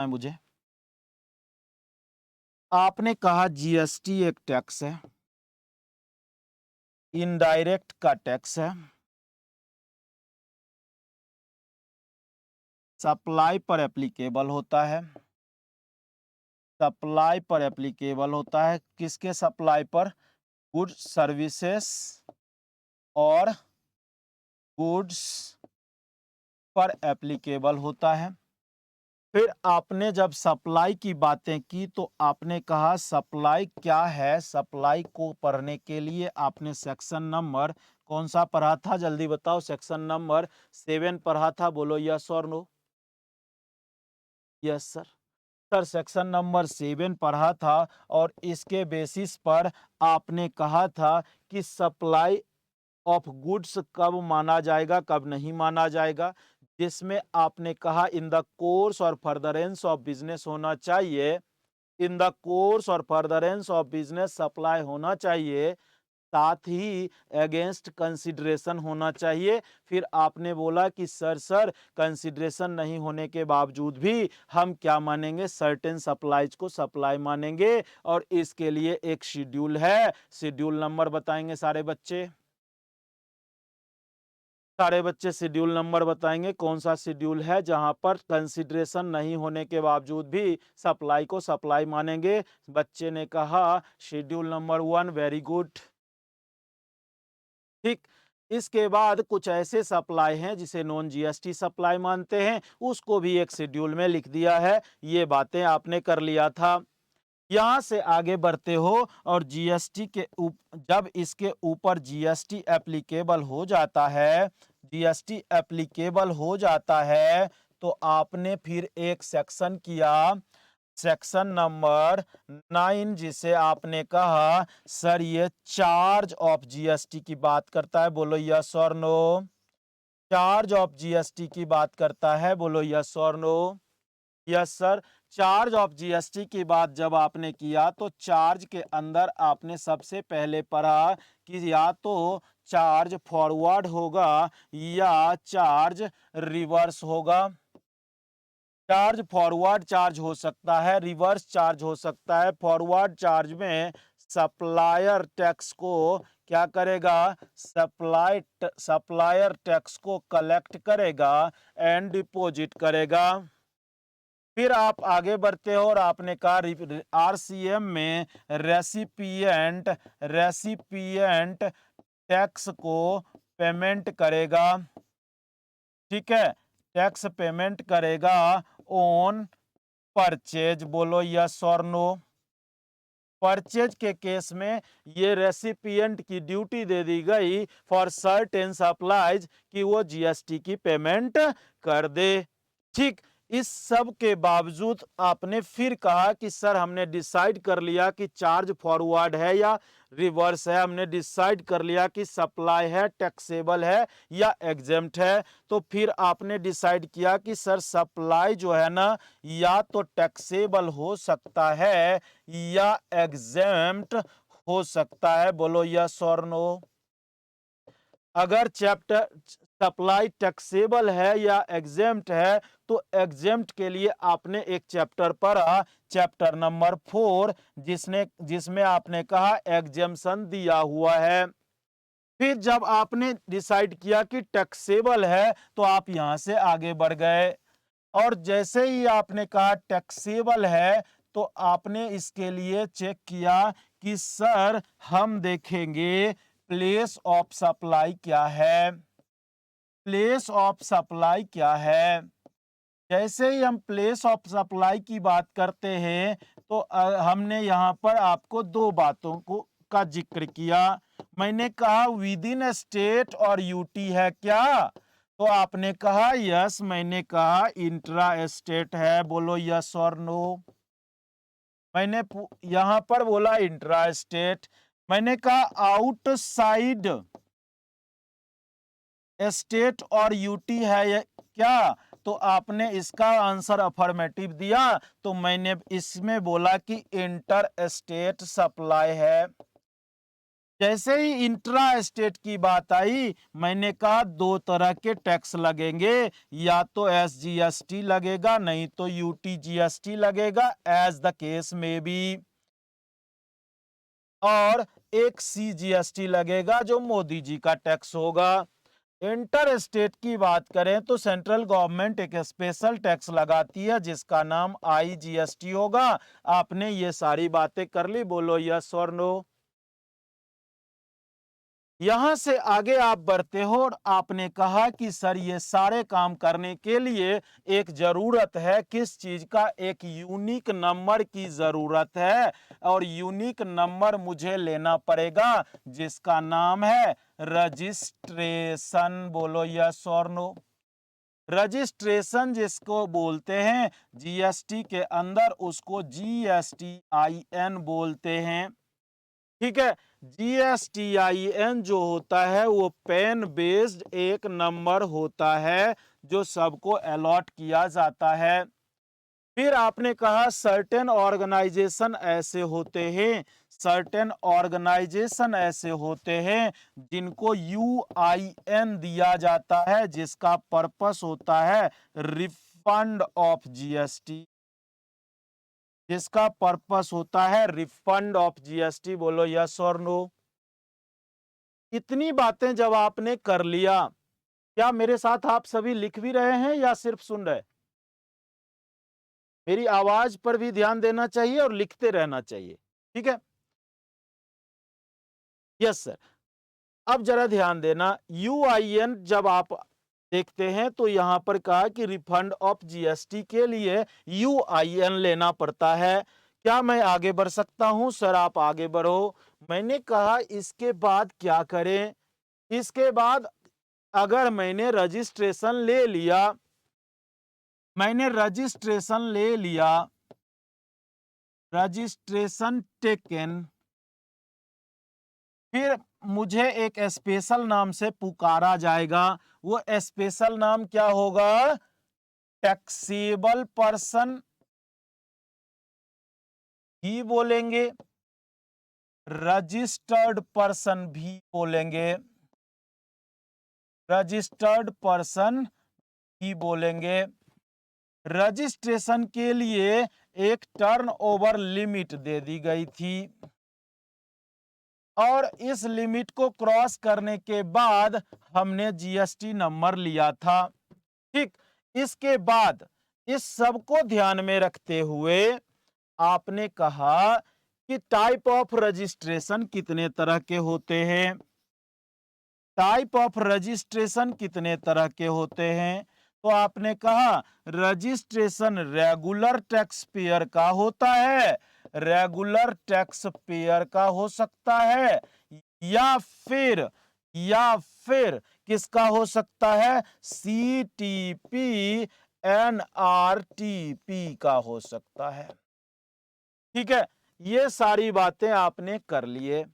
मुझे आपने कहा जीएसटी एक टैक्स है, इनडायरेक्ट का टैक्स है, सप्लाई पर एप्लीकेबल होता है। सप्लाई पर एप्लीकेबल होता है, किसके सप्लाई पर? गुड्स सर्विसेज और गुड्स पर एप्लीकेबल होता है। फिर आपने जब सप्लाई की बातें की तो आपने कहा सप्लाई क्या है। सप्लाई को पढ़ने के लिए आपने सेक्शन नंबर कौन सा पढ़ा था? जल्दी बताओ। सेक्शन नंबर 7 पढ़ा था। बोलो यस और no. Yes sir. Sir section number 7 पढ़ा था और इसके बेसिस पर आपने कहा था कि सप्लाई ऑफ गुड्स कब माना जाएगा, कब नहीं माना जाएगा, जिसमें आपने कहा इन द कोर्स और फर्दरेंस ऑफ बिजनेस होना चाहिए। इन द कोर्स और फर्दरेंस ऑफ बिजनेस सप्लाई होना चाहिए, साथ ही अगेंस्ट कंसिडरेशन होना चाहिए। फिर आपने बोला कि सर कंसिडरेशन नहीं होने के बावजूद भी हम क्या मानेंगे? सर्टेन सप्लाईज को सप्लाई मानेंगे और इसके लिए एक शेड्यूल है। शेड्यूल नंबर बताएंगे सारे बच्चे? सारे बच्चे शेड्यूल नंबर बताएंगे कौन सा शेड्यूल है जहां पर कंसिडरेशन नहीं होने के बावजूद भी सप्लाई को सप्लाई मानेंगे? बच्चे ने कहा शेड्यूल नंबर 1। Very good. ठीक। इसके बाद कुछ ऐसे सप्लाई हैं जिसे नॉन जीएसटी सप्लाई मानते हैं, उसको भी एक शेड्यूल में लिख दिया है। ये बातें आपने कर लिया था। यहां से आगे बढ़ते हो और जीएसटी के जब इसके ऊपर जीएसटी एप्लीकेबल हो जाता है, जीएसटी एप्लीकेबल हो जाता है तो आपने फिर एक सेक्शन किया, सेक्शन नंबर 9, जिसे आपने कहा सर ये चार्ज ऑफ जीएसटी की बात करता है। बोलो यस और नो। चार्ज ऑफ जीएसटी की बात करता है। बोलो यस और no. Yes sir. Charge of GST की बात जब आपने किया तो चार्ज के अंदर आपने सबसे पहले पढ़ा कि या तो चार्ज फॉरवर्ड होगा या चार्ज रिवर्स होगा। चार्ज फॉरवर्ड चार्ज हो सकता है, रिवर्स चार्ज हो सकता है। फॉरवर्ड चार्ज में सप्लायर टैक्स को क्या करेगा? सप्लायर टैक्स को कलेक्ट करेगा एंड डिपॉजिट करेगा। फिर आप आगे बढ़ते हो और आपने कहा आरसीएम में रेसिपिएंट रेसिपिएंट टैक्स को पेमेंट करेगा। ठीक है, टैक्स पेमेंट करेगा ऑन परचेज। बोलो यस और नो। परचेज के केस में ये रेसिपिएंट की ड्यूटी दे दी गई फॉर सर्टेन सप्लाईज कि वो जीएसटी की पेमेंट कर दे। ठीक। इस सब के बावजूद आपने फिर कहा कि सर हमने डिसाइड कर लिया कि चार्ज फॉरवर्ड है या रिवर्स है, हमने डिसाइड कर लिया कि सप्लाई है, टैक्सेबल है या एग्जेम्प्ट है। तो फिर आपने डिसाइड किया कि सर सप्लाई जो है ना या तो टैक्सेबल हो सकता है या एग्जेम्प्ट हो सकता है। बोलो यस और नो। अगर चैप्टर सप्लाई टैक्सेबल है या एग्जेम्प्ट है तो एग्जेम्प्ट के लिए आपने एक चैप्टर पढ़ा, चैप्टर नंबर 4, जिसमें आपने कहा एग्जेम्पशन दिया हुआ है। फिर जब आपने डिसाइड किया कि टैक्सेबल है तो आप यहां से आगे बढ़ गए और जैसे ही आपने कहा टैक्सेबल है तो आपने इसके लिए चेक किया कि सर हम देखेंगे प्लेस ऑफ सप्लाई क्या है। प्लेस ऑफ सप्लाई क्या है? जैसे ही हम प्लेस ऑफ सप्लाई की बात करते हैं तो हमने यहाँ पर आपको दो बातों को का जिक्र किया। मैंने कहा विद इन स्टेट और यूटी है क्या? तो आपने कहा यस, मैंने कहा इंट्रा स्टेट है। बोलो यस और नो। मैंने यहां पर बोला इंट्रा स्टेट। मैंने कहा आउटसाइड स्टेट और यूटी है ये क्या? तो आपने इसका आंसर अफर्मेटिव दिया तो मैंने इसमें बोला कि इंटर स्टेट सप्लाई है। जैसे ही इंट्रा स्टेट की बात आई, मैंने कहा दो तरह के टैक्स लगेंगे, या तो SGST लगेगा, नहीं तो UTGST लगेगा, एज द केस में बी, और एक CGST लगेगा जो मोदी जी का टैक्स होगा। इंटर स्टेट की बात करें तो सेंट्रल गवर्नमेंट एक स्पेशल टैक्स लगाती है जिसका नाम IGST होगा। आपने ये सारी बातें कर ली, बोलो यस और नो। यहां से आगे आप बढ़ते हो और आपने कहा कि सर ये सारे काम करने के लिए एक जरूरत है, किस चीज का? एक यूनिक नंबर की जरूरत है, और यूनिक नंबर मुझे लेना पड़ेगा जिसका नाम है रजिस्ट्रेशन। बोलो यस और नो। रजिस्ट्रेशन जिसको बोलते हैं GST के अंदर, उसको GSTIN बोलते हैं। ठीक है, GSTIN जो होता है वो पेन बेस्ड एक नंबर होता है जो सबको अलॉट किया जाता है। फिर आपने कहा सर्टेन ऑर्गेनाइजेशन ऐसे होते हैं, सर्टेन ऑर्गेनाइजेशन ऐसे होते हैं जिनको UIN दिया जाता है, जिसका पर्पस होता है रिफंड ऑफ GST, जिसका पर्पस होता है रिफंड ऑफ GST। बोलो यस और नो। इतनी बातें जब आपने कर लिया, क्या मेरे साथ आप सभी लिख भी रहे हैं या सिर्फ सुन रहे? मेरी आवाज पर भी ध्यान देना चाहिए और लिखते रहना चाहिए, ठीक है? Yes sir. अब जरा ध्यान देना, UIN जब आप देखते हैं तो यहां पर कहा कि रिफंड ऑफ GST के लिए UIN लेना पड़ता है। क्या मैं आगे बढ़ सकता हूं? सर आप आगे बढ़ो। मैंने कहा इसके बाद क्या करें? इसके बाद अगर मैंने रजिस्ट्रेशन ले लिया, मैंने रजिस्ट्रेशन ले लिया, रजिस्ट्रेशन टेकन, फिर मुझे एक स्पेशल नाम से पुकारा जाएगा। वो स्पेशल नाम क्या होगा? टैक्सेबल पर्सन भी बोलेंगे, रजिस्टर्ड पर्सन भी बोलेंगे, रजिस्टर्ड पर्सन भी बोलेंगे। रजिस्ट्रेशन के लिए एक टर्नओवर लिमिट दे दी गई थी, और इस लिमिट को क्रॉस करने के बाद हमने GST नंबर लिया था। ठीक, इसके बाद इस सब को ध्यान में रखते हुए आपने कहा कि टाइप ऑफ रजिस्ट्रेशन कितने तरह के होते हैं, टाइप ऑफ रजिस्ट्रेशन कितने तरह के होते हैं। तो आपने कहा रजिस्ट्रेशन रेगुलर टैक्स पेयर का होता है, रेगुलर टैक्स पेयर का हो सकता है, या फिर या फिर किसका हो सकता है? CTP NRTP का हो सकता है। ठीक है, ये सारी बातें आपने कर लिए।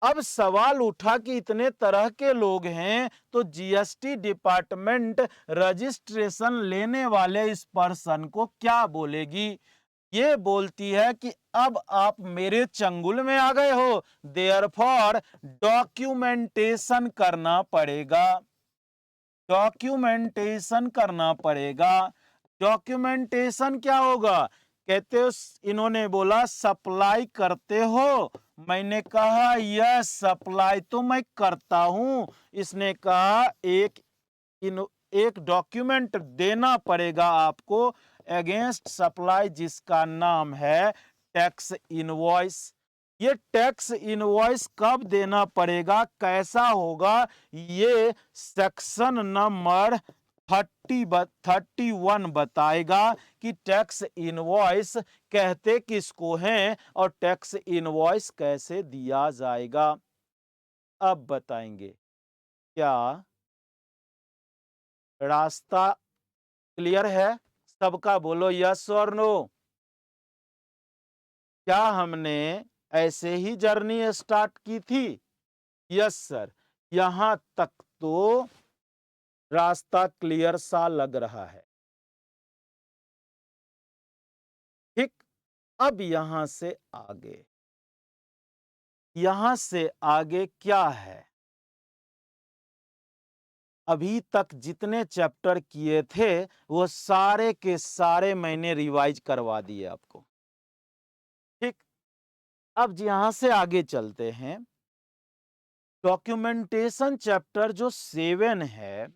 अब सवाल उठा कि इतने तरह के लोग हैं तो GST डिपार्टमेंट रजिस्ट्रेशन लेने वाले इस पर्सन को क्या बोलेगी? ये बोलती है कि अब आप मेरे चंगुल में आ गए हो, देयरफॉर डॉक्यूमेंटेशन करना पड़ेगा, डॉक्यूमेंटेशन करना पड़ेगा। डॉक्यूमेंटेशन क्या होगा? कहते हो, इन्होंने बोला सप्लाई करते हो, मैंने कहा यस सप्लाई तो मैं करता हूं। इसने कहा एक डॉक्यूमेंट देना पड़ेगा आपको अगेंस्ट सप्लाई, जिसका नाम है टैक्स इनवॉइस। ये टैक्स इनवॉइस कब देना पड़ेगा, कैसा होगा? ये सेक्शन नंबर 31 बताएगा कि टैक्स इनवॉइस कहते किसको हैं और टैक्स इनवॉइस कैसे दिया जाएगा। अब बताएंगे। क्या रास्ता क्लियर है सबका? बोलो यस और नो। क्या हमने ऐसे ही जर्नी स्टार्ट की थी? Yes sir. यहां तक तो रास्ता क्लियर सा लग रहा है। ठीक, अब यहां से आगे यहां से आगे क्या है। अभी तक जितने चैप्टर किए थे वो सारे के सारे मैंने रिवाइज करवा दिए आपको। ठीक, अब यहां से आगे चलते हैं। डॉक्यूमेंटेशन चैप्टर जो 7 है,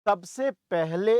सबसे पहले